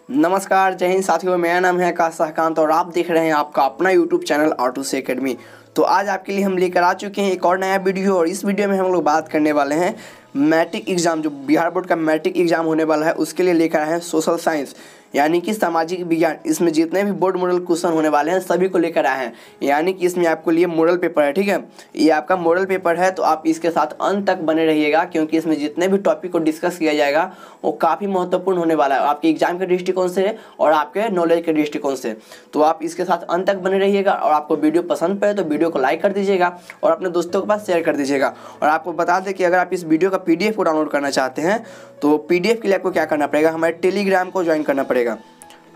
नमस्कार, जय हिंद साथियों। मेरा नाम है आकाश सहकांत और आप देख रहे हैं आपका अपना यूट्यूब चैनल R2C अकेडमी। तो आज आपके लिए हम लेकर आ चुके हैं एक और नया वीडियो और इस वीडियो में हम लोग बात करने वाले हैं मैट्रिक एग्जाम, जो बिहार बोर्ड का मैट्रिक एग्जाम होने वाला है उसके लिए लेकर आए हैं सोशल साइंस यानी कि सामाजिक विज्ञान। इसमें जितने भी बोर्ड मॉडल क्वेश्चन होने वाले हैं सभी को लेकर आए हैं, यानी कि इसमें आपको लिए मॉडल पेपर है। ठीक है, ये आपका मॉडल पेपर है तो आप इसके साथ अंत तक बने रहिएगा, क्योंकि इसमें जितने भी टॉपिक को डिस्कस किया जाएगा वो काफ़ी महत्वपूर्ण होने वाला है आपके एग्जाम के दृष्टिकोण से और आपके नॉलेज के दृष्टिकोण से। तो आप इसके साथ अंत तक बने रहिएगा और आपको वीडियो पसंद पड़े तो वीडियो को लाइक कर दीजिएगा और अपने दोस्तों के पास शेयर कर दीजिएगा। और आपको बता दें कि अगर आप इस वीडियो का PDF को डाउनलोड करना चाहते हैं तो PDF के लिए आपको क्या करना पड़ेगा, हमारे टेलीग्राम को ज्वाइन करना पड़ेगा।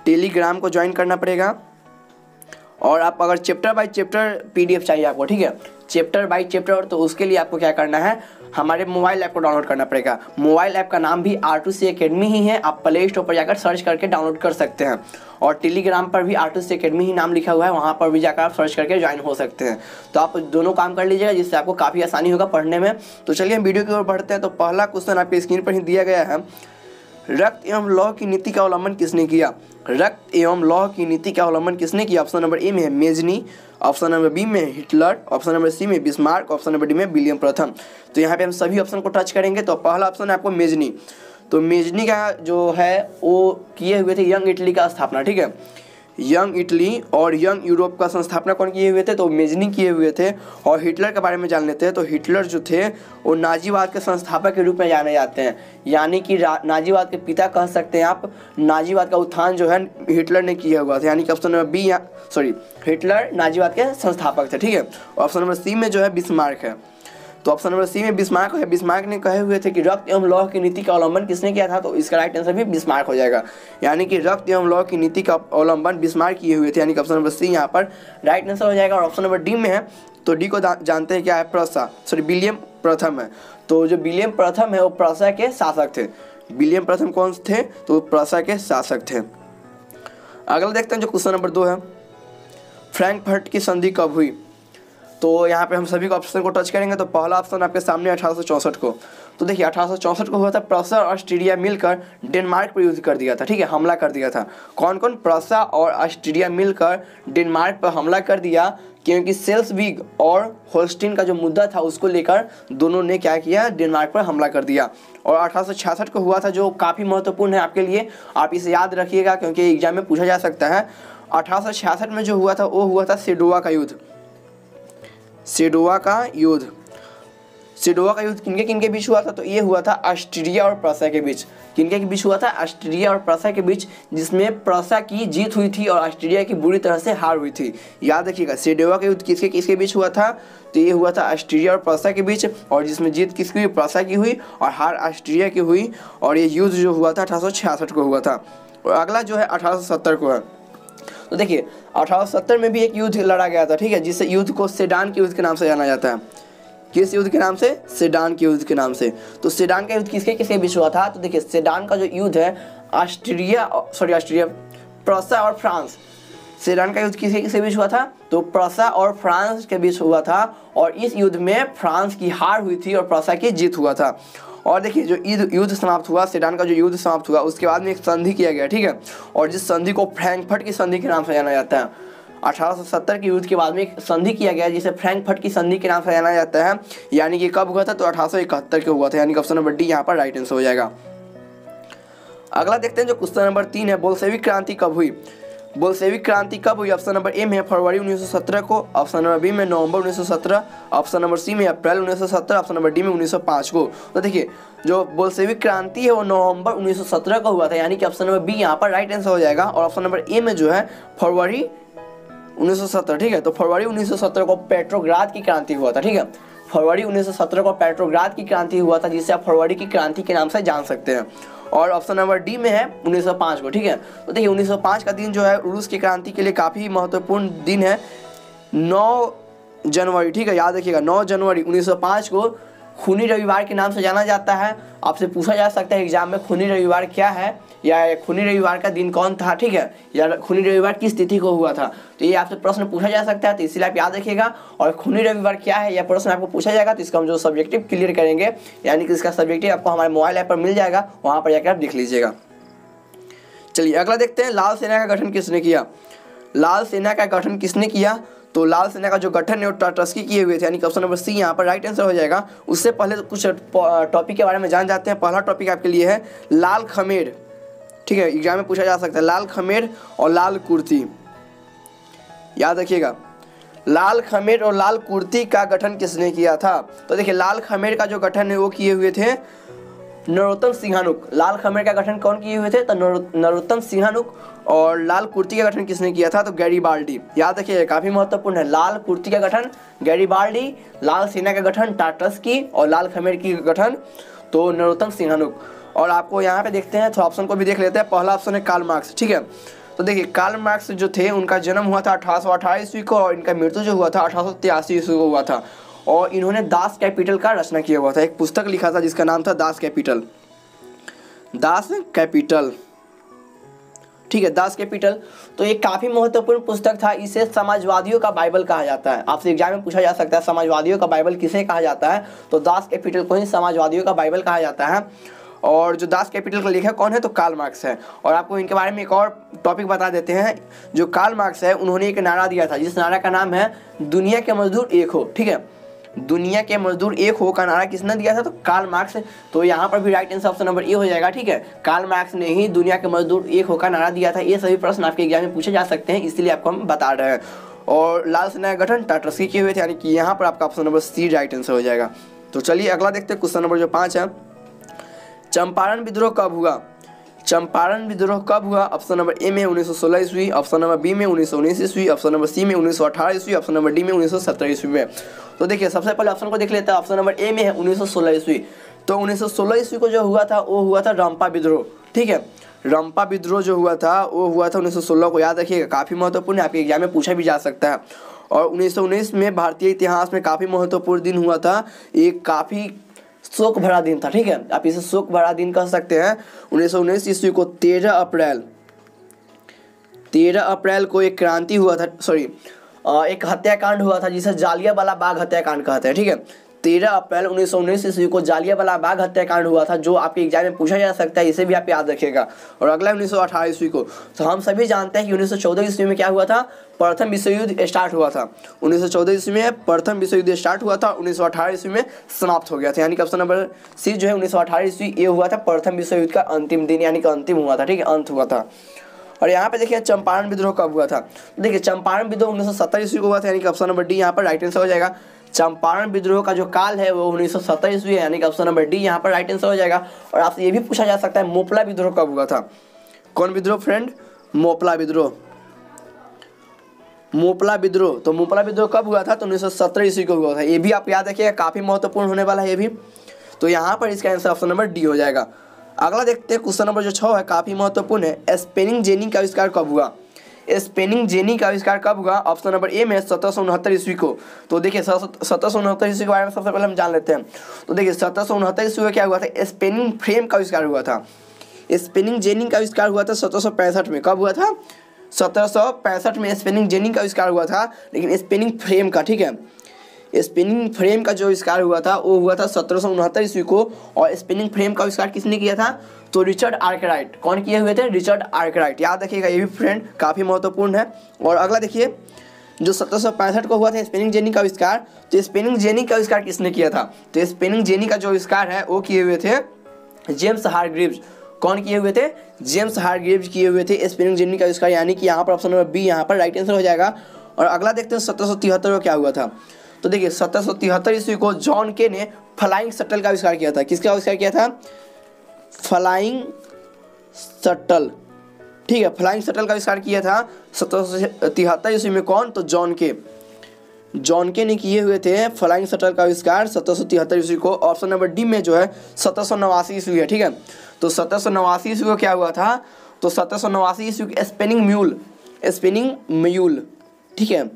टेलीग्राम को ज्वाइन करना पड़ेगा और आप अगर चैप्टर बाय चैप्टर PDF चाहिए आपको, ठीक है, चैप्टर बाय चैप्टर, तो उसके लिए आपको क्या करना है, हमारे मोबाइल ऐप को डाउनलोड करना पड़ेगा। मोबाइल ऐप का नाम भी R2C अकेडमी ही है, आप प्ले स्टोर पर जाकर सर्च करके डाउनलोड कर सकते हैं और टेलीग्राम पर भी R2C अकेडमी ही नाम लिखा हुआ है, वहाँ पर भी जाकर आप सर्च करके ज्वाइन हो सकते हैं। तो आप दोनों काम कर लीजिएगा जिससे आपको काफ़ी आसानी होगा पढ़ने में। तो चलिए हम वीडियो की ओर बढ़ते हैं। तो पहला क्वेश्चन आपके स्क्रीन पर ही दिया गया है, रक्त एवं लौह की नीति का अवलंबन किसने किया? रक्त एवं लौह की नीति का अवलंबन किसने किया? ऑप्शन नंबर ए में है मेजनी, ऑप्शन नंबर बी में हिटलर, ऑप्शन नंबर सी में बिस्मार्क, ऑप्शन नंबर डी में विलियम प्रथम। तो यहाँ पे हम सभी ऑप्शन को टच करेंगे। तो पहला ऑप्शन है आपको मेजनी। तो मेजनी का जो है वो किए हुए थे यंग इटली का स्थापना, ठीक है, यंग इटली और यंग यूरोप का संस्थापना कौन किए हुए थे? तो मेजनी किए हुए थे। और हिटलर के बारे में जान लेते हैं। तो हिटलर जो थे वो नाजीवाद के संस्थापक के रूप में जाने जाते हैं, यानी कि नाजीवाद के पिता कह सकते हैं आप। नाजीवाद का उत्थान जो है हिटलर ने किया हुआ था, यानी कि ऑप्शन नंबर बी हिटलर नाजीवाद के संस्थापक थे, ठीक है। ऑप्शन नंबर सी में जो है बिस्मार्क है। तो ऑप्शन नंबर सी में बिस्मार्क है। बिस्मार्क ने कहे हुए थे कि रक्त एवं लौह की नीति का अवलंबन किसने किया था? तो इसका राइट आंसर भी बिस्मार्क हो जाएगा, यानी कि रक्त एवं लौह की नीति का अवलंबन बिस्मार्क किए हुए थे, यानी कि ऑप्शन नंबर सी यहाँ पर राइट आंसर हो जाएगा। और ऑप्शन नंबर डी में है तो डी को जानते हैं क्या है, विलियम प्रथम है। तो जो विलियम प्रथम है वो प्रसा के शासक थे। विलियम प्रथम कौन थे? तो प्रसा के शासक थे। अगला देखते हैं जो क्वेश्चन नंबर 2 है, फ्रैंकफर्ट की संधि कब हुई? तो यहाँ पे हम सभी को ऑप्शन को टच करेंगे। तो पहला ऑप्शन आपके सामने 1864 को। तो देखिए 1864 को हुआ था, प्रूसिया और ऑस्ट्रिया मिलकर डेनमार्क पर युद्ध कर दिया था, ठीक है, हमला कर दिया था। कौन कौन? प्रूसिया और ऑस्ट्रिया मिलकर डेनमार्क पर हमला कर दिया, क्योंकि सेल्सविग और होल्स्टीन का जो मुद्दा था उसको लेकर दोनों ने क्या किया, डेनमार्क पर हमला कर दिया। और 1866 को हुआ था, जो काफ़ी महत्वपूर्ण है आपके लिए, आप इसे याद रखिएगा क्योंकि एग्जाम में पूछा जा सकता है। 1866 में जो हुआ था वो हुआ था सेडोवा का युद्ध। सेडोवा का युद्ध, सेडोवा का युद्ध किनके किनके बीच हुआ था? तो ये हुआ था ऑस्ट्रिया और प्रूसिया के बीच। किनके के बीच हुआ था? ऑस्ट्रिया और प्रूसिया के बीच, जिसमें प्रूसिया की जीत हुई थी और ऑस्ट्रिया की बुरी तरह से हार हुई थी। याद रखिएगा, सेडोवा का युद्ध किसके किसके बीच हुआ था? तो ये हुआ था ऑस्ट्रिया और प्रूसिया के बीच, और जिसमें जीत किसकी हुई? प्रूसिया की हुई और हार ऑस्ट्रिया की हुई। और ये युद्ध जो हुआ था 1866 को हुआ था। और अगला जो है 1870 को है। तो देखिए 1870 में भी एक युद्ध लड़ा गया था, ठीक है, जिस युद्ध को सेडान के युद्ध के नाम से जाना जाता है। किस युद्ध के नाम से? सेडान के युद्ध के नाम से। तो सेडान का युद्ध किसके किसके बीच हुआ था? तो देखिए सेडान का जो युद्ध है प्रूसिया और फ्रांस। सेडान का युद्ध किसके किसके बीच हुआ था? तो प्रूसिया और फ्रांस के बीच हुआ था, और इस युद्ध में फ्रांस की हार हुई थी और प्रूसिया की जीत हुआ था। और देखिए जो युद्ध समाप्त हुआ, सेडान का जो युद्ध समाप्त हुआ, उसके बाद में एक संधि किया गया, ठीक है, और जिस संधि को फ्रैंकफर्ट की संधि के नाम से जाना जाता है। 1870 के युद्ध के बाद में एक संधि किया गया जिसे फ्रैंकफर्ट की संधि के नाम से जाना जाता है, यानी कि कब हुआ था? तो 1871 के हुआ था, यानी कि ऑप्शन नंबर डी यहाँ पर राइट आंसर हो जाएगा। अगला देखते हैं जो क्वेश्चन नंबर 3 है, बोल्शेविक क्रांति कब हुई? बोल्शेविक क्रांति कब हुई? ऑप्शन नंबर ए में है फरवरी 1917 को, ऑप्शन नंबर बी में नवंबर 1917, ऑप्शन नंबर सी में अप्रैल 1917, ऑप्शन नंबर डी में 1905 को। तो देखिए जो बोल्शेविक क्रांति है वो नवंबर 1917 को हुआ था, यानी कि ऑप्शन नंबर बी यहाँ पर राइट आंसर हो जाएगा। और ऑप्शन नंबर ए में जो है फरवरी 1917, ठीक है। तो फरवरी 1917 को पेट्रोग्राद की क्रांति हुआ था, ठीक है, फरवरी 1917 को पेट्रोग्राद की क्रांति हुआ था, जिसे आप फरवरी की क्रांति के नाम से जान सकते हैं। और ऑप्शन नंबर डी में है 1905 को, ठीक है। तो देखिए 1905 का दिन जो है रूस की क्रांति के लिए काफ़ी महत्वपूर्ण दिन है। 9 जनवरी, ठीक है, याद रखिएगा 9 जनवरी 1905 को खूनी रविवार के नाम से जाना जाता है। आपसे पूछा जा सकता है एग्जाम में खूनी रविवार क्या है, या खूनी रविवार का दिन कौन था, ठीक है, या खूनी रविवार किस तिथि को हुआ था। तो ये आपसे प्रश्न पूछा जा सकता है, तो इसलिए आप याद रखिएगा। और खूनी रविवार क्या है यह प्रश्न आपको पूछा जाएगा तो इसका हम जो सब्जेक्टिव क्लियर करेंगे, यानी कि इसका सब्जेक्टिव आपको हमारे मोबाइल ऐप पर मिल जाएगा, वहाँ पर जाकर आप देख लीजिएगा। चलिए अगला देखते हैं, लाल सेना का गठन किसने किया। लाल सेना का गठन किसने किया, तो लाल सेना का जो गठन है वो टाटस्की किए हुए थे, यानी कि ऑप्शन नंबर सी यहाँ पर राइट आंसर हो जाएगा। उससे पहले तो कुछ टॉपिक के बारे में जान जाते हैं। पहला टॉपिक आपके लिए है लाल खमेर, ठीक है, एग्जाम में पूछा जा सकता है। लाल खमेर और लाल कुर्ती, याद रखिएगा, लाल खमेर और लाल कुर्ती का गठन किसने किया था। तो देखिए लाल खमेर का जो गठन है वो किए हुए थे नरोत्तम सिंहानुक। लाल खमेर का गठन कौन किए हुए थे, तो नरोत्तम सिंहानुक। और लाल कुर्ती का गठन किसने किया था, तो गैरीबाल्डी। याद रखिए काफी महत्वपूर्ण है, लाल कुर्ती का गठन गैरीबाल्डी, लाल सेना का गठन टाटस्की और लाल खमेर की गठन तो नरोत्तम सिंहानुक। और आपको यहाँ पे देखते हैं, थोड़ा ऑप्शन को भी देख लेते हैं। पहला ऑप्शन है कार्ल मार्क्स, ठीक है। तो देखिए कार्ल मार्क्स जो थे उनका जन्म हुआ था 1818 ईस्वी को और इनका मृत्यु जो हुआ था 1883 ईस्वी को हुआ था। और इन्होंने दास कैपिटल का रचना किया हुआ था, एक पुस्तक लिखा था जिसका नाम था दास कैपिटल। दास कैपिटल, ठीक है, दास कैपिटल। तो ये काफी महत्वपूर्ण पुस्तक था। इसे समाजवादियों का बाइबल कहा जाता है। आपसे एग्जाम में पूछा जा सकता है समाजवादियों का बाइबल किसे कहा जाता है, तो दास कैपिटल को ही समाजवादियों का बाइबल कहा जाता है। और जो दास कैपिटल का लेखक कौन है, तो कार्ल मार्क्स है। और आपको इनके बारे में एक और टॉपिक बता देते हैं। जो कार्ल मार्क्स है उन्होंने एक नारा दिया था, जिस नारा का नाम है दुनिया के मजदूर एक हो, ठीक है। दुनिया के मजदूर एक हो का नारा किसने दिया था, तो कार्ल मार्क्स। तो यहाँ पर भी राइट आंसर ऑप्शन नंबर ए हो जाएगा, ठीक है। कार्ल मार्क्स ने ही दुनिया के मजदूर एक हो का नारा दिया था। ये सभी प्रश्न आपके एग्जाम में पूछे जा सकते हैं, इसलिए आपको हम बता रहे हैं। और लाल सेना का गठन टाटस्की किए हुए थे, यानी कि यहाँ पर आपका option number C right answer हो जाएगा। तो चलिए अगला देखते हैं, क्वेश्चन नंबर जो 5 है, चंपारण विद्रोह कब हुआ। चंपारण विद्रोह कब हुआ, ऑप्शन नंबर ए में 1916 ईस्वी, ऑप्शन नंबर बी में 1919 ईस्वी, ऑप्शन नंबर सी में 1918 ईस्वी, ऑप्शन नंबर डी में 1917 ईस्वी में। तो देखिए सबसे पहले ऑप्शन को देख लेते हैं। ऑप्शन नंबर ए में है 1916 ईस्वी। तो 1916 ईस्वी को जो हुआ था वो हुआ था रंपा विद्रोह, ठीक है। रंपा विद्रोह जो हुआ था वो हुआ था 1916 को, याद रखिएगा, काफ़ी महत्वपूर्ण है, आपके एग्जाम में पूछा भी जा सकता है। और 1919 में भारतीय इतिहास में काफ़ी महत्वपूर्ण दिन हुआ था, एक काफ़ी शोक भरा दिन था, ठीक है। आप इसे शोक भरा दिन कह सकते हैं। 1919 ईस्वी को 13 अप्रैल को एक क्रांति हुआ था, एक हत्याकांड हुआ था जिसे जालियांवाला बाग हत्याकांड कहते हैं, ठीक है। 13 अप्रैल 1919 ईस्वी को जालियांवाला बाग हत्याकांड हुआ था, जो आपके एग्जाम में पूछा जा सकता है, इसे भी आप याद रखिएगा। और अगला 1918 ईस्वी को, तो हम सभी जानते हैं कि 1914 ईस्वी में क्या हुआ था, प्रथम विश्व युद्ध स्टार्ट हुआ था। 1914 ईस्वी में प्रथम विश्व युद्ध स्टार्ट हुआ था, 1918 ईस्वी में समाप्त हो गया था, यानी कि ऑप्शन नंबर सी जो है 1918 ईस्वी ये हुआ था प्रथम विश्व युद्ध का अंतिम दिन, यानी कि अंतिम हुआ था, ठीक है, अंत हुआ था। और यहाँ पे देखिए चंपारण विद्रोह कब हुआ था। देखिए चंपारण विद्रोह 1970 ईस्वी को हुआ था, यानी कि ऑप्शन नंबर डी यहाँ पर राइट आंसर हो जाएगा। चंपारण विद्रोह का जो काल है वो 1970 ईस्वी है, यानी कि ऑप्शन नंबर डी यहाँ पर राइट आंसर हो जाएगा। और आपसे ये भी पूछा जा सकता है मोपला विद्रोह कब हुआ था। कौन विद्रोह फ्रेंड, मोपला विद्रोह। मोपला विद्रोह, तो मोपला विद्रोह कब हुआ था, तो 1970 ईस्वी को हुआ था। ये भी आप याद रखिएगा, काफी महत्वपूर्ण होने वाला है ये भी। तो यहाँ पर इसका आंसर ऑप्शन नंबर डी हो जाएगा। अगला देखते हैं, क्वेश्चन नंबर जो 6 है काफी महत्वपूर्ण है, स्पेनिंग जेनी का आविष्कार कब हुआ। स्पेनिंग जेनी का आविष्कार कब हुआ, ऑप्शन नंबर ए में 1769 ईस्वी को। तो देखिए 1769 ईस्वी के बारे में सबसे पहले हम जान लेते हैं। तो देखिए 1769 ईस्वी में क्या हुआ था, स्पेनिंग फ्रेम का आविष्कार हुआ था। स्पेनिंग जेनी का आविष्कार हुआ था 1765 में। कब हुआ था, 1765 में स्पेनिंग जेनी का आविष्कार हुआ था, लेकिन स्पेनिंग फ्रेम का, ठीक है, स्पिनिंग फ्रेम का जो आविष्कार हुआ था वो हुआ था 1769 ईस्वी को। और स्पिनिंग फ्रेम का आविष्कार किसने किया था, तो रिचर्ड आर्कराइट। कौन किए हुए थे, रिचर्ड आर्कराइट। याद रखिएगा ये भी फ्रेंड काफ़ी महत्वपूर्ण है। और अगला देखिए जो 1765 को हुआ था स्पिनिंग जेनी का आविष्कार, तो स्पिनिंग जेनी का आविष्कार किसने किया था, तो स्पिनिंग जेनी का जो आविष्कार है वो किए हुए थे जेम्स हारग्रीव्स। कौन किए हुए थे, जेम्स हारग्रीव्स किए हुए थे स्पिनिंग जेनी का आविष्कार, यानी कि यहाँ पर ऑप्शन नंबर बी यहाँ पर राइट आंसर हो जाएगा। और अगला देखते हैं 1773 को क्या हुआ था। तो देखिए 1773 ईस्वी को जॉन के ने फ्लाइंग शटल का आविष्कार किया था। किसका आविष्कार किया था, फ्लाइंग शटल, ठीक है, फ्लाइंग शटल का आविष्कार किया था 1773 ईस्वी में। कौन, तो जॉन के ने किए हुए थे फ्लाइंग शटल का आविष्कार 1773 ईस्वी को। ऑप्शन नंबर डी में जो है 1789 ईस्वी है, ठीक है। तो 1789 ईस्वी को क्या हुआ था, तो 1789 ईस्वी स्पिनिंग म्यूल, ठीक है,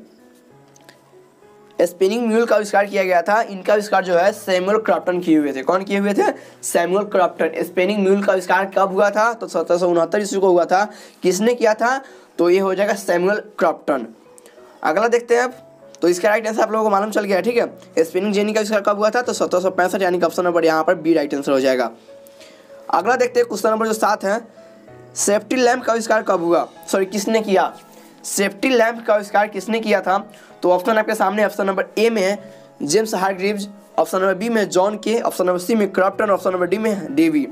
स्पिनिंग म्यूल का आविष्कार किया गया था। इनका आविष्कार जो है सैमुअल क्रॉम्पटन किए हुए थे। कौन किए हुए थे, सैमुअल क्रॉम्पटन। स्पिनिंग म्यूल का आविष्कार कब हुआ था, तो 1769 ईस्वी को हुआ था। किसने किया था, तो ये हो जाएगा सैमुअल क्रॉम्पटन। अगला देखते हैं अब, तो इसका राइट आंसर आप लोगों को मालूम चल गया है, ठीक है। स्पिनिंग जेनी का आविष्कार कब हुआ था, तो 1765, यानी कि ऑप्शन नंबर यहाँ पर बी राइट आंसर हो जाएगा। अगला देखते हैं क्वेश्चन नंबर जो 7 है, सेफ्टी लैंप का आविष्कार कब हुआ, सॉरी किसने किया, सेफ्टी लैंप का आविष्कार किसने किया था? तो ऑप्शन आपके सामने, ऑप्शन नंबर ए में है James Hargreaves, option number B में John Kay, option number C में क्रॉप्टन, ऑप्शन नंबर डी में डेवी।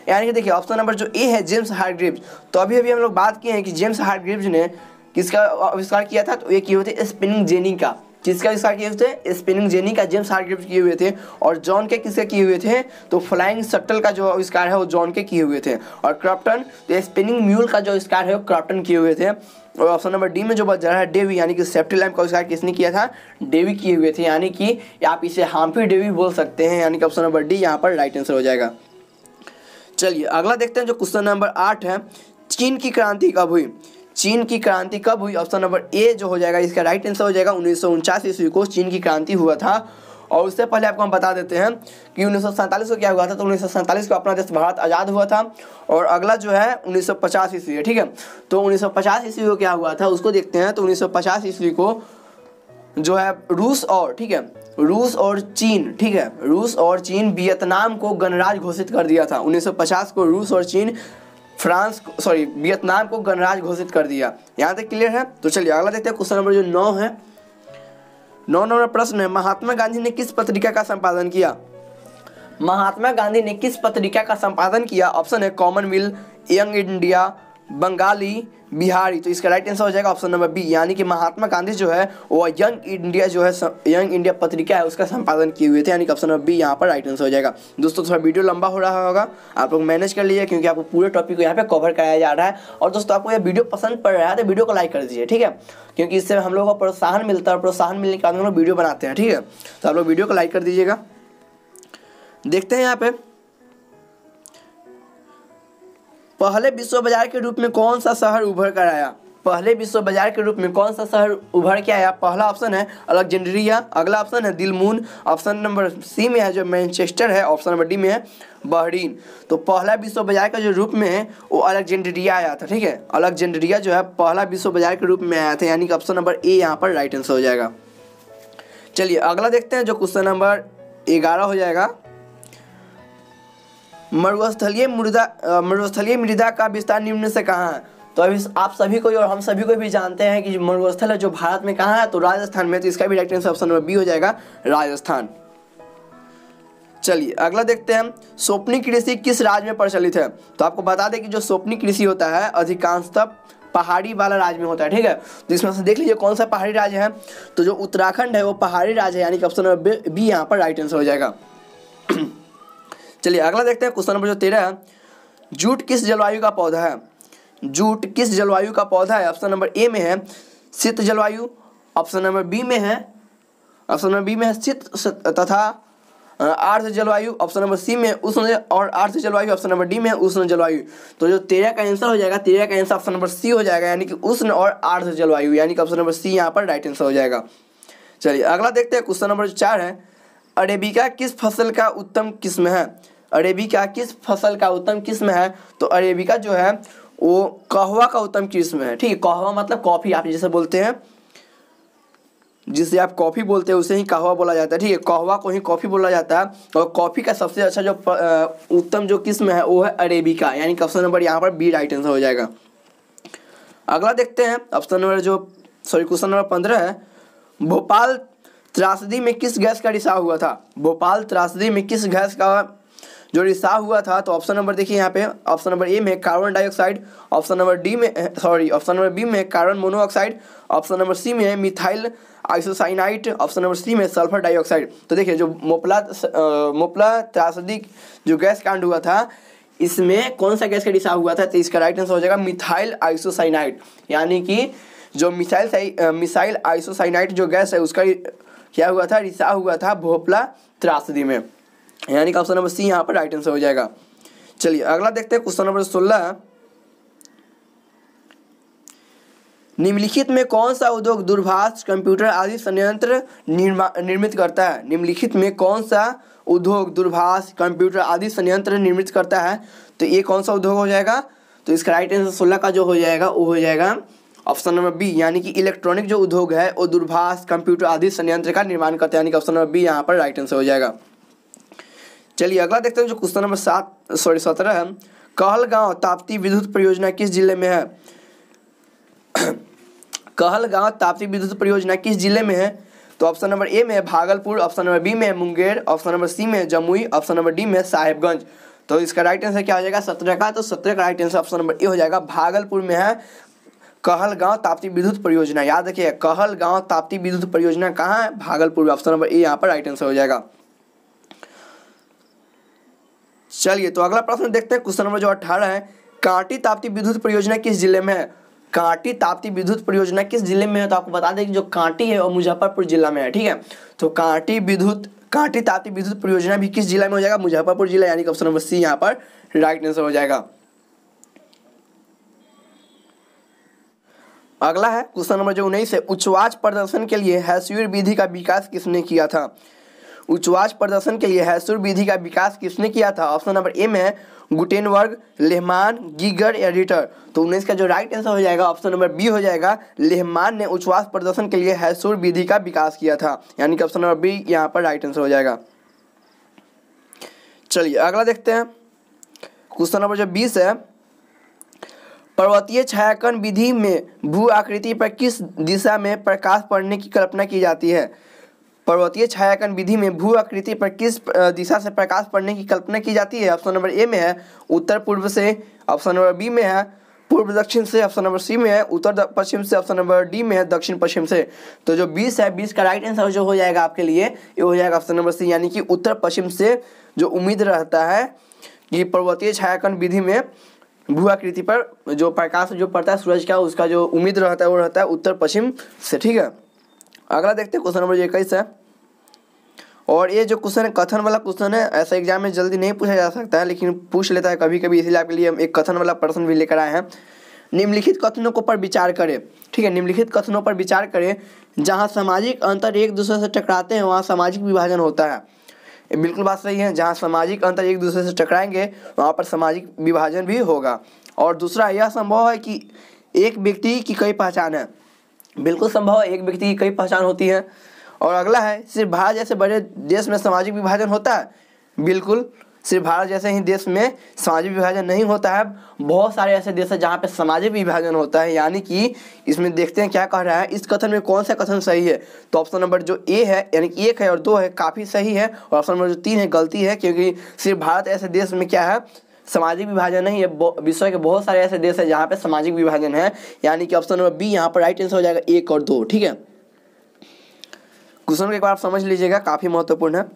यानी कि देखिए ऑप्शन नंबर जो ए है जेम्स हारग्रीव्स, तो अभी हम लोग बात किए हैं कि जेम्स हारग्रीव्स ने किसका आविष्कार किया था, तो ये किए हुए थे स्पिनिंग जेनी का। किसका आविष्कार किए हुए थे? स्पिनिंग जेनी का जेम्स हारग्रीव्स किए हुए थे। और जॉन के किसके किए हुए थे? तो फ्लाइंग शटल का जो आविष्कार है वो जॉन के किए हुए थे। और क्रॉप्टन, तो स्पिनिंग म्यूल का जो आविष्कार है वो क्रॉप्टन किए हुए थे। और ऑप्शन नंबर डी में जो बच रहा है डेवी, यानी कि सेफ्टी लैंप का आविष्कार किसने किया था? डेवी किए हुए थे। यानी कि आप इसे हाम्फ्री डेवी बोल सकते हैं, यानी कि ऑप्शन नंबर डी यहाँ पर राइट आंसर हो जाएगा। चलिए अगला देखते हैं जो क्वेश्चन नंबर 8 है, चीन की क्रांति कब हुई? चीन की क्रांति कब हुई? ऑप्शन नंबर ए जो हो जाएगा इसका राइट आंसर हो जाएगा 1949 ईस्वी को चीन की क्रांति हुआ था। और उससे पहले आपको हम बता देते हैं कि 1947 को क्या हुआ था, तो 1947 को अपना देश भारत आज़ाद हुआ था। और अगला जो है 1950 ईस्वी है, ठीक है। तो 1950 ईस्वी को क्या हुआ था उसको देखते हैं। तो 1950 ईस्वी को जो है रूस और, ठीक है, रूस और चीन, ठीक है, रूस और चीन वियतनाम को गणराज्य घोषित कर दिया था। 1950 को रूस और चीन वियतनाम को गणराज्य घोषित कर दिया। यहाँ तक क्लियर है? तो चलिए अगला देखते हैं क्वेश्चन नंबर जो 9 है। 9 नंबर प्रश्न है, महात्मा गांधी ने किस पत्रिका का संपादन किया? महात्मा गांधी ने किस पत्रिका का संपादन किया? ऑप्शन है Commonwealth, young India, Bengali, Bihari. तो इसका राइट आंसर हो जाएगा ऑप्शन नंबर बी, यानी कि महात्मा गांधी जो है वो यंग इंडिया जो है, यंग इंडिया पत्रिका है उसका संपादन किए हुए थे, यानी कि ऑप्शन नंबर बी यहाँ पर राइट आंसर हो जाएगा। दोस्तों थोड़ा वीडियो लंबा हो रहा होगा, आप लोग मैनेज कर लीजिए क्योंकि आपको पूरे टॉपिक को यहाँ पे कवर कराया जा रहा है। और दोस्तों आपको यह वीडियो पसंद पड़ रहा है तो वीडियो को लाइक कर दीजिए, ठीक है, क्योंकि इससे हम लोग को प्रोत्साहन मिलता है और प्रोत्साहन मिलने के बाद हम लोग वीडियो बनाते हैं, ठीक है। तो आप लोग वीडियो को लाइक कर दीजिएगा। देखते हैं यहाँ पे पहले विश्व बाजार के रूप में कौन सा शहर उभर कर आया? पहले विश्व बाजार के रूप में कौन सा शहर उभर के आया? पहला ऑप्शन है अलेक्जेंड्रिया, अगला ऑप्शन है दिलमून, ऑप्शन नंबर सी में है जो मैनचेस्टर है, ऑप्शन नंबर डी में है बहरीन। तो पहला विश्व बाजार का जो रूप में है वो अलेक्जेंड्रिया आया था, ठीक है। अलेक्जेंड्रिया जो है पहला विश्व बाजार के रूप में आया था, यानी कि ऑप्शन नंबर ए यहाँ पर राइट आंसर हो जाएगा। चलिए अगला देखते हैं जो क्वेश्चन नंबर 11 हो जाएगा। मरुस्थलीय मृदा का विस्तार निम्न से कहाँ है? तो अभी आप सभी को और हम सभी को भी जानते हैं कि मरुस्थल है जो भारत में कहाँ है, तो राजस्थान में। तो इसका भी right answer option number B हो जाएगा राजस्थान। चलिए अगला देखते हैं, सोपनी कृषि किस राज्य में प्रचलित है? तो आपको बता दें कि जो सोपनी कृषि होता है अधिकांशतः पहाड़ी वाला राज्य में होता है, ठीक है। तो इसमें से देख लीजिए कौन सा पहाड़ी राज्य है, तो जो उत्तराखंड है वो पहाड़ी राज्य है, यानी कि ऑप्शन नंबर बी यहाँ पर राइट आंसर हो जाएगा। चलिए अगला देखते हैं क्वेश्चन नंबर जो 13 है, जूट किस जलवायु का पौधा है? जूट किस जलवायु का पौधा है? ऑप्शन नंबर ए में है शीत जलवायु, ऑप्शन नंबर बी में है शीत तथा आर्द्र जलवायु, ऑप्शन नंबर सी में उष्ण और आर्द्र जलवायु, ऑप्शन नंबर डी में उष्ण जलवायु। तो जो 13 का आंसर हो जाएगा, 13 का आंसर ऑप्शन नंबर सी हो जाएगा, यानी कि उष्ण और आर्द्र जलवायु, यानी कि ऑप्शन नंबर सी यहाँ पर राइट आंसर हो जाएगा। चलिए अगला देखते हैं क्वेश्चन नंबर 4 है, अरेबिका किस फसल का उत्तम किस्म है? अरेबिका किस फसल का उत्तम किस्म है? तो अरेबिका जो है वो कहवा का उत्तम किस्म है, ठीक है। कहवा मतलब कॉफ़ी, आप जिसे बोलते हैं, जिसे आप कॉफ़ी बोलते हैं उसे ही कहवा बोला जाता है, ठीक है। कहवा को ही कॉफ़ी बोला जाता है। और कॉफ़ी का सबसे अच्छा जो उत्तम जो किस्म है वो है अरेबिका, यानी कि ऑप्शन नंबर यहाँ पर बी राइट आंसर हो जाएगा। अगला देखते हैं क्वेश्चन नंबर 15 है, भोपाल त्रासदी में किस गैस का रिसाव हुआ था? भोपाल त्रासदी में किस गैस का जो रिसाव हुआ था? तो ऑप्शन नंबर देखिए यहाँ पे, ऑप्शन नंबर ए में carbon dioxide, option number B में carbon monoxide, option number C में methyl isocyanate, option number C में सल्फर डाइऑक्साइड। तो देखिए जो मोपला त्रासदी जो गैस कांड हुआ था इसमें कौन सा गैस का रिसाव हुआ था? तो इसका राइट आंसर हो जाएगा मिथाइल आइसोसाइनाइट, यानी कि जो मिसाइल आइसोसाइनाइट जो गैस है उसका क्या हुआ था? रिसाव हुआ था भोपला त्रासदी में, यानी कि ऑप्शन नंबर सी यहाँ पर राइट आंसर हो जाएगा। चलिए अगला देखते हैं क्वेश्चन नंबर 16, निम्नलिखित में कौन सा उद्योग दूरभाष, कंप्यूटर आदि संयंत्र निर्मित करता है? निम्नलिखित में कौन सा उद्योग दूरभाष, कंप्यूटर आदि संयंत्र निर्मित करता है? तो ये कौन सा उद्योग हो जाएगा? तो इसका राइट आंसर 16 का जो हो जाएगा वो हो जाएगा ऑप्शन नंबर बी, यानी कि इलेक्ट्रॉनिक जो उद्योग है वो दूरभाष, कंप्यूटर आदि संयंत्र का निर्माण करते हैं, यानी कि ऑप्शन नंबर बी यहाँ पर राइट आंसर हो जाएगा। चलिए अगला देखते हैं जो क्वेश्चन नंबर 17 है, कहलगांव ताप्ती विद्युत परियोजना किस जिले में है? कहलगांव ताप्ती विद्युत परियोजना किस जिले में है? तो ऑप्शन नंबर ए में है भागलपुर, ऑप्शन नंबर बी में है मुंगेर, ऑप्शन नंबर सी में है जमुई, ऑप्शन नंबर डी में है साहेबगंज। तो इसका राइट आंसर क्या हो जाएगा? 17 का। तो 17 का राइट आंसर ऑप्शन नंबर ए हो जाएगा, भागलपुर में है कहलगांव ताप्ती विद्युत परियोजना। याद रखिए, कहलगांव ताप्ती विद्युत परियोजना कहाँ है? भागलपुर। ऑप्शन नंबर ए यहाँ पर राइट आंसर हो जाएगा। चलिए, तो अगला प्रश्न देखते हैं, क्वेश्चन नंबर जो 18 है, कांटी ताप्ती विद्युत परियोजना किस जिले में है? कांटी ताप्ती विद्युत परियोजना किस जिले में है? तो आपको बता दें कि जो कांटी है वो मुजफ्फरपुर जिला में है। ठीक है, तो कांटी ताप्ती विद्युत परियोजना भी किस जिला में हो जाएगा? मुजफ्फरपुर जिला, यानी कि ऑप्शन नंबर सी यहाँ पर राइट आंसर हो जाएगा। अगला है क्वेश्चन नंबर जो 19 है, उच्चवाच प्रदर्शन के लिए हैस्यूर विधि का विकास किसने किया था? उच्चवाच प्रदर्शन के लिए हैस्यूर विधि का विकास किसने किया था? ऑप्शन नंबर ए में है गुटेनबर्ग, लेहमान, गीगर या रिटर। तो 19 का जो राइट आंसर हो जाएगा ऑप्शन नंबर बी हो जाएगा, लेहमान ने उच्चवाच प्रदर्शन के लिए हैस्यूर विधि का विकास किया था, यानी कि ऑप्शन नंबर बी यहाँ पर राइट आंसर हो जाएगा। चलिए अगला देखते हैं, क्वेश्चन नंबर जो 20 है, पर्वतीय छायांकन विधि में भू आकृति पर किस दिशा में प्रकाश पड़ने की कल्पना की जाती है? पर्वतीय छायांकन विधि में भू आकृति पर किस दिशा से प्रकाश पड़ने की कल्पना की जाती है? ऑप्शन नंबर ए में है उत्तर पूर्व से, ऑप्शन नंबर बी में है पूर्व दक्षिण से, ऑप्शन नंबर सी में है उत्तर पश्चिम से, ऑप्शन नंबर डी में है दक्षिण पश्चिम से। तो जो 20 है, 20 का राइट आंसर जो हो जाएगा आपके लिए, ये हो जाएगा ऑप्शन नंबर सी, यानी कि उत्तर पश्चिम से जो उम्मीद रहता है कि पर्वतीय छायांकन विधि में भू आकृति पर जो प्रकाश जो पड़ता है सूरज का, उसका जो उम्मीद रहता है वो रहता है उत्तर पश्चिम से। ठीक है, अगला देखते हैं, क्वेश्चन नंबर 21 है, और ये जो क्वेश्चन है कथन वाला क्वेश्चन है, ऐसा एग्जाम में जल्दी नहीं पूछा जा सकता है लेकिन पूछ लेता है कभी कभी, इसलिए आपके लिए हम एक कथन वाला प्रश्न भी लेकर आए हैं। निम्नलिखित कथनों को पर विचार करें। ठीक है, निम्नलिखित कथनों पर विचार करें, जहाँ सामाजिक अंतर एक दूसरे से टकराते हैं वहाँ सामाजिक विभाजन होता है। ये बिल्कुल बात सही है, जहाँ सामाजिक अंतर एक दूसरे से टकराएंगे वहाँ पर सामाजिक विभाजन भी होगा। और दूसरा, यह संभव है कि एक व्यक्ति की कई पहचान है। बिल्कुल संभव है, एक व्यक्ति की कई पहचान होती है। और अगला है, सिर्फ भारत जैसे बड़े देश में सामाजिक विभाजन होता है? बिल्कुल, सिर्फ भारत जैसे ही देश में सामाजिक विभाजन नहीं होता है, बहुत सारे ऐसे देश हैं जहाँ पे सामाजिक विभाजन होता है। यानी कि इसमें देखते हैं क्या कह रहा है, इस कथन में कौन सा कथन सही है? तो ऑप्शन नंबर जो ए है, यानी कि 1 है और 2 है, काफ़ी सही है, और ऑप्शन नंबर जो 3 है गलती है, क्योंकि सिर्फ भारत ऐसे देश में क्या है, सामाजिक विभाजन नहीं है। विश्व के बहुत सारे ऐसे देश हैं जहाँ पे सामाजिक विभाजन है, यानी कि ऑप्शन नंबर बी यहाँ पर राइट आंसर हो जाएगा, 1 और 2। ठीक है, क्वेश्चन को एक बार आप समझ लीजिएगा, काफ़ी महत्वपूर्ण है।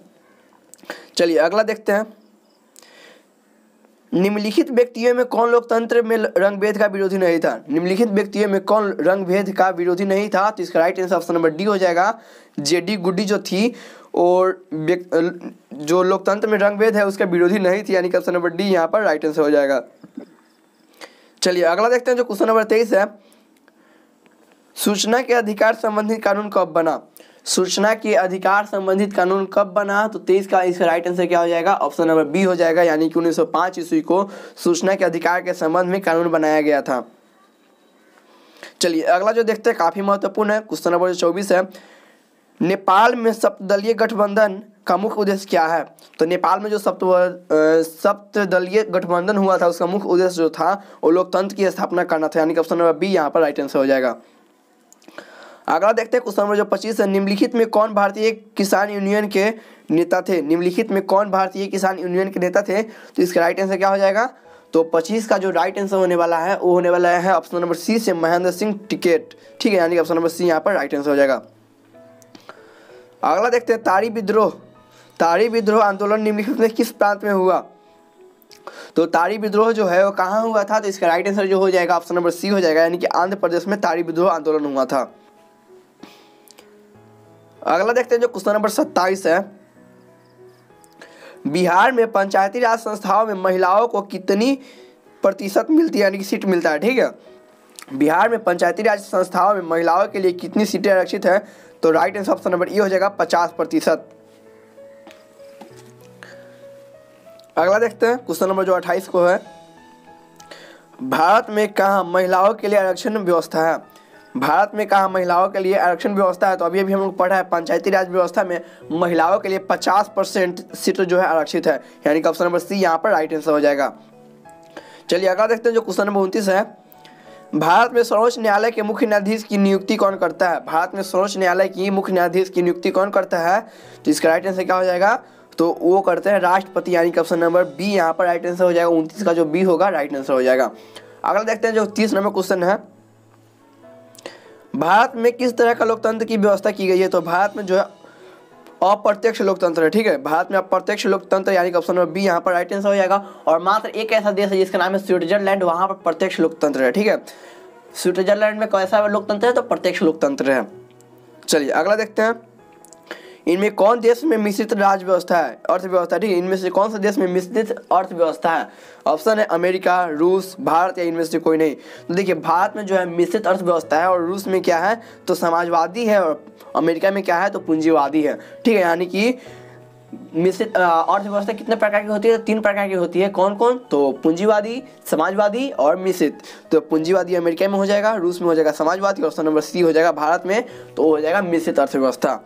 चलिए अगला देखते हैं, निम्नलिखित व्यक्तियों में कौन लोकतंत्र में रंग भेद का विरोधी नहीं था? निम्नलिखित व्यक्तियों में कौन रंग भेद का विरोधी नहीं था? तो इसका right answer option number D हो जाएगा, जेडी गुड्डी जो थी, और जो लोकतंत्र में रंग भेद है उसका विरोधी नहीं थी, यानी कि ऑप्शन नंबर डी यहाँ पर राइट आंसर हो जाएगा। चलिए अगला देखते हैं, जो क्वेश्चन नंबर 23 है, सूचना के अधिकार संबंधित कानून कब बना? सूचना के अधिकार संबंधित कानून कब बना? तो 23 का इसका राइट आंसर क्या हो जाएगा? ऑप्शन नंबर बी हो जाएगा, यानी कि 1905 ईस्वी को सूचना के अधिकार के संबंध में कानून बनाया गया था। चलिए अगला जो देखते हैं, काफी महत्वपूर्ण है, क्वेश्चन नंबर 24 है, नेपाल में सप्तदलीय गठबंधन का मुख्य उद्देश्य क्या है? तो नेपाल में जो सप्तदलीय गठबंधन हुआ था उसका मुख्य उद्देश्य जो था वो लोकतंत्र की स्थापना करना था, यानी कि ऑप्शन नंबर बी यहाँ पर राइट आंसर हो जाएगा। अगला देखते हैं, क्वेश्चन नंबर जो 25 है, निम्नलिखित में कौन भारतीय किसान यूनियन के नेता थे? निम्नलिखित में कौन भारतीय किसान यूनियन के नेता थे? तो इसका राइट आंसर क्या हो जाएगा? तो 25 का जो राइट आंसर होने वाला है वो होने वाला है ऑप्शन नंबर सी से महेंद्र सिंह टिकैत। ठीक है, यानी कि ऑप्शन नंबर सी यहाँ पर राइट आंसर हो जाएगा। अगला देखते हैं, ताड़ी विद्रोह। ताड़ी विद्रोह आंदोलन निम्नलिखित में किस प्रांत में हुआ? तो ताड़ी विद्रोह जो है वो कहाँ हुआ था? तो इसका राइट आंसर जो हो जाएगा ऑप्शन नंबर सी हो जाएगा, यानी कि आंध्र प्रदेश में ताड़ी विद्रोह आंदोलन हुआ था। अगला देखते हैं, जो क्वेश्चन नंबर 27 है, बिहार में पंचायती राज संस्थाओं में महिलाओं को कितनी प्रतिशत मिलती है, यानी कि सीट मिलता है? ठीक है, बिहार में पंचायती राज संस्थाओं में महिलाओं के लिए कितनी सीटें आरक्षित है? तो राइट आंसर ऑप्शन नंबर ए हो जाएगा, 50%। अगला देखते हैं, क्वेश्चन नंबर जो 28 को है, भारत में कहाँ महिलाओं के लिए आरक्षण व्यवस्था है? भारत में कहाँ महिलाओं के लिए आरक्षण व्यवस्था है? तो अभी हम लोग पढ़ा है, पंचायती राज व्यवस्था में महिलाओं के लिए 50% सीट जो है आरक्षित है, यानी कि ऑप्शन नंबर सी यहाँ पर राइट आंसर हो जाएगा। चलिए अगला देखते हैं जो क्वेश्चन नंबर 29 है। भारत में सर्वोच्च न्यायालय के मुख्य न्यायाधीश की नियुक्ति कौन करता है? भारत में सर्वोच्च न्यायालय की मुख्य न्यायाधीश की नियुक्ति कौन करता है? तो इसका राइट आंसर क्या हो जाएगा? तो वो करते हैं राष्ट्रपति, यानी कि ऑप्शन नंबर बी यहाँ पर राइट आंसर हो जाएगा। 29 का जो बी होगा राइट आंसर हो जाएगा। अगला देखते हैं जो 30 नंबर क्वेश्चन है। भारत में किस तरह का लोकतंत्र की व्यवस्था की गई है? तो भारत में जो है अप्रत्यक्ष लोकतंत्र है, ठीक है। भारत में अप्रत्यक्ष लोकतंत्र, यानी कि ऑप्शन नंबर बी यहाँ पर राइट आंसर हो जाएगा। और मात्र एक ऐसा देश है जिसका नाम है स्विट्जरलैंड, वहाँ पर प्रत्यक्ष लोकतंत्र है, ठीक है। स्विट्जरलैंड में कैसा लोकतंत्र है? तो प्रत्यक्ष लोकतंत्र है। चलिए अगला देखते हैं। इनमें कौन देश में मिश्रित राज्य व्यवस्था है, अर्थव्यवस्था, ठीक है। इनमें से कौन सा देश में मिश्रित अर्थव्यवस्था है? ऑप्शन है अमेरिका, रूस, भारत या इनमें से कोई नहीं। तो देखिए भारत में जो है मिश्रित अर्थव्यवस्था है, और रूस में क्या है? तो समाजवादी है, और अमेरिका में क्या है? तो पूंजीवादी है, ठीक है। यानी कि मिश्रित अर्थव्यवस्था कितने प्रकार की होती है? 3 प्रकार की होती है। कौन कौन? तो पूंजीवादी, समाजवादी और मिश्रित। तो पूंजीवादी अमेरिका में हो जाएगा, रूस में हो जाएगा समाजवादी, और ऑप्शन नंबर सी हो जाएगा भारत में, तो हो जाएगा मिश्रित अर्थव्यवस्था।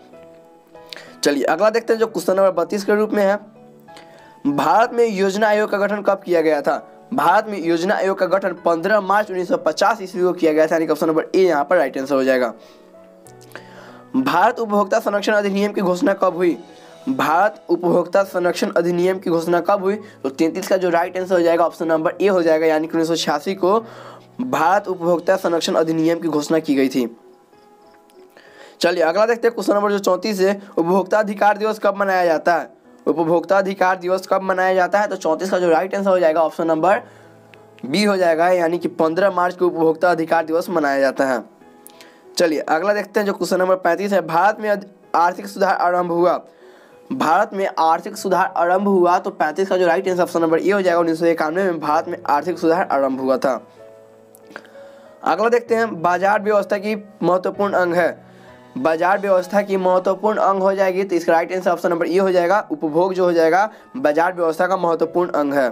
चलिए अगला देखते हैं जो क्वेश्चन नंबर 32 के रूप में है। भारत में योजना आयोग का गठन कब किया गया था? भारत में योजना आयोग का गठन 15 मार्च 1950 ईस्वी को किया गया था, यानी कि ऑप्शन नंबर ए यहाँ पर राइट आंसर हो जाएगा। भारत उपभोक्ता संरक्षण अधिनियम की घोषणा कब हुई? भारत उपभोक्ता संरक्षण अधिनियम की घोषणा कब हुई? तो 33 का जो राइट आंसर हो जाएगा ऑप्शन नंबर ए हो जाएगा, यानी कि 1986 को भारत उपभोक्ता संरक्षण अधिनियम की घोषणा की गई थी। चलिए अगला देखते हैं क्वेश्चन नंबर जो 34 है। उपभोक्ता अधिकार दिवस कब मनाया जाता है? उपभोक्ता अधिकार दिवस कब मनाया जाता है? तो 34 का जो राइट आंसर हो जाएगा ऑप्शन नंबर बी हो जाएगा, यानी कि 15 मार्च को उपभोक्ता अधिकार दिवस मनाया जाता है। चलिए अगला देखते हैं जो क्वेश्चन नंबर 35 है। भारत में आर्थिक सुधार आरंभ हुआ। भारत में आर्थिक सुधार आरंभ हुआ, तो 35 का जो राइट आंसर ऑप्शन नंबर ए हो जाएगा। 1991 में भारत में आर्थिक सुधार आरंभ हुआ था। अगला देखते हैं बाजार व्यवस्था की महत्वपूर्ण अंग है। बाजार व्यवस्था की महत्वपूर्ण अंग हो जाएगी, तो इसका राइट आंसर ऑप्शन नंबर ए हो जाएगा। उपभोग जो हो जाएगा बाजार व्यवस्था का महत्वपूर्ण अंग है।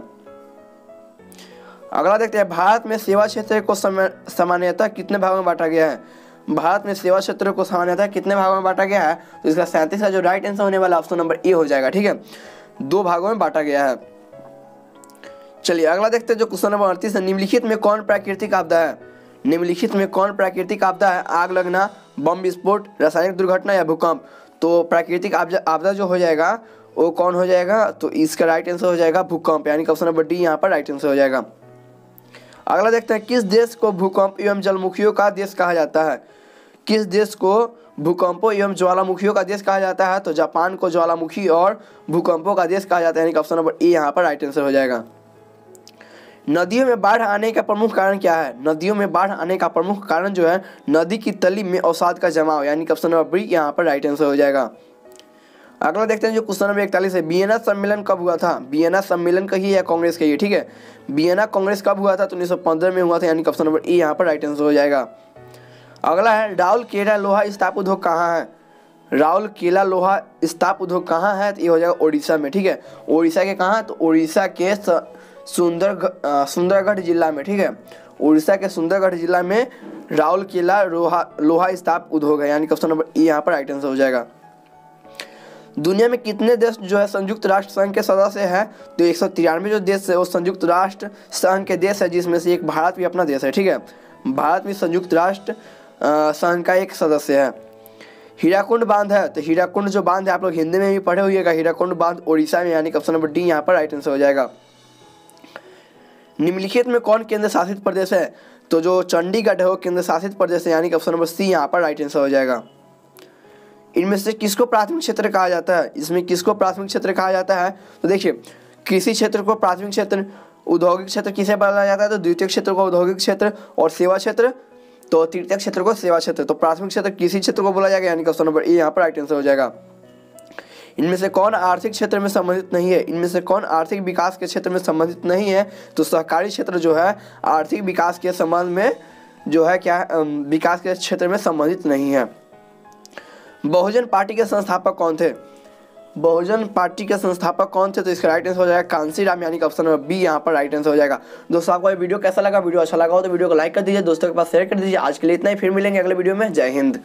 अगला देखते हैं भारत में सेवा क्षेत्र को सामान्यतः कितने भागों में बांटा गया है? भारत में सेवा क्षेत्र को सामान्यतः कितने भागों में बांटा गया है? तो इसका 37 का जो राइट आंसर होने वाला ऑप्शन नंबर ए हो जाएगा, ठीक है। 2 भागों में बांटा गया है। चलिए अगला देखते हैं जो क्वेश्चन नंबर 38 है। निम्नलिखित में कौन प्राकृतिक आपदा है? निम्नलिखित में कौन प्राकृतिक आपदा है? आग लगना, बम विस्फोट, रासायनिक दुर्घटना या भूकंप? तो प्राकृतिक आपदा जो हो जाएगा वो कौन हो जाएगा? तो इसका राइट आंसर हो जाएगा भूकंप, यानी कि ऑप्शन नंबर डी यहाँ पर राइट आंसर हो जाएगा। अगला देखते हैं किस देश को भूकंप एवं जलमुखियों का देश कहा जाता है? किस देश को भूकंपों एवं ज्वालामुखियों का देश कहा जाता है? तो जापान को ज्वालामुखी और भूकंपों का देश कहा जाता है, यानी कि ऑप्शन नंबर ए यहाँ पर राइट आंसर हो जाएगा। नदियों में बाढ़ आने का प्रमुख कारण क्या है? नदियों में बाढ़ आने का प्रमुख कारण जो है नदी की तली में अवसाद का जमाव, यानी कि ऑप्शन नंबर बी यहाँ पर राइट आंसर हो जाएगा। अगला देखते हैं जो क्वेश्चन नंबर 41 है। वियना सम्मेलन कब हुआ था? वियना सम्मेलन कहिए या कांग्रेस कहिए, ठीक है। वियना कांग्रेस कब हुआ था? तो 1915 में हुआ था, यानी कि ऑप्शन नंबर ए यहाँ पर राइट आंसर हो जाएगा। अगला है राउरकेला लोहा इस्पात उद्योग कहाँ है? राउरकेला लोहा इस्पात उद्योग कहाँ है? तो ये हो जाएगा उड़ीसा में, ठीक है। उड़ीसा के कहाँ? तो उड़ीसा के सुंदरगढ़ जिला में, ठीक है। उड़ीसा के सुंदरगढ़ जिला में राउरकेला लोहा इस्पात उद्योग है, यानी कि ऑप्शन नंबर ए यहाँ पर राइट आंसर हो जाएगा। दुनिया में कितने देश जो है संयुक्त राष्ट्र संघ के सदस्य हैं? तो 193 जो देश है वो संयुक्त राष्ट्र संघ के देश है, जिसमें से एक भारत भी अपना देश है, ठीक है। भारत भी संयुक्त राष्ट्र संघ का एक सदस्य है। हीराकुंड बांध है, तो हीराकुंड जो बांध है आप लोग हिंदी में भी पढ़े हुएगा। हीराकुंड बांध उड़ीसा में, यानी कि ऑप्शन नंबर डी यहाँ पर राइट आंसर हो जाएगा। निम्नलिखित में कौन केंद्र शासित प्रदेश है? तो जो चंडीगढ़ है वो केंद्र शासित प्रदेश है, यानी कि ऑप्शन नंबर सी यहाँ पर राइट आंसर हो जाएगा। इनमें से किसको प्राथमिक क्षेत्र कहा जाता है? इसमें किसको प्राथमिक क्षेत्र कहा जाता है? तो देखिए कृषि क्षेत्र को प्राथमिक क्षेत्र, औद्योगिक क्षेत्र किसे बोला जाता है? तो द्वितीय क्षेत्र को औद्योगिक क्षेत्र, और सेवा क्षेत्र तो तृतीय क्षेत्र को सेवा क्षेत्र। तो प्राथमिक क्षेत्र कृषि क्षेत्र को बोला जाएगा, यानी कि ऑप्शन नंबर ए यहाँ पर राइट आंसर हो जाएगा। इनमें से कौन आर्थिक क्षेत्र में संबंधित नहीं है? इनमें से कौन आर्थिक विकास के क्षेत्र में संबंधित नहीं है? तो सहकारी क्षेत्र जो है आर्थिक विकास के संबंध में जो है क्या विकास के क्षेत्र में संबंधित नहीं है। बहुजन पार्टी के संस्थापक कौन थे? बहुजन पार्टी के संस्थापक कौन थे? तो इसका राइट आंसर हो जाएगा कांसीराम, यानी कि ऑप्शन नंबर बी यहाँ पर राइट आंसर हो जाएगा। दोस्तों आपको ये वीडियो कैसा लगा? वीडियो अच्छा लगा हो तो वीडियो को लाइक कर दीजिए, दोस्तों के पास शेयर कर दीजिए। आज के लिए इतना ही, फिर मिलेंगे अगले वीडियो में। जय हिंद।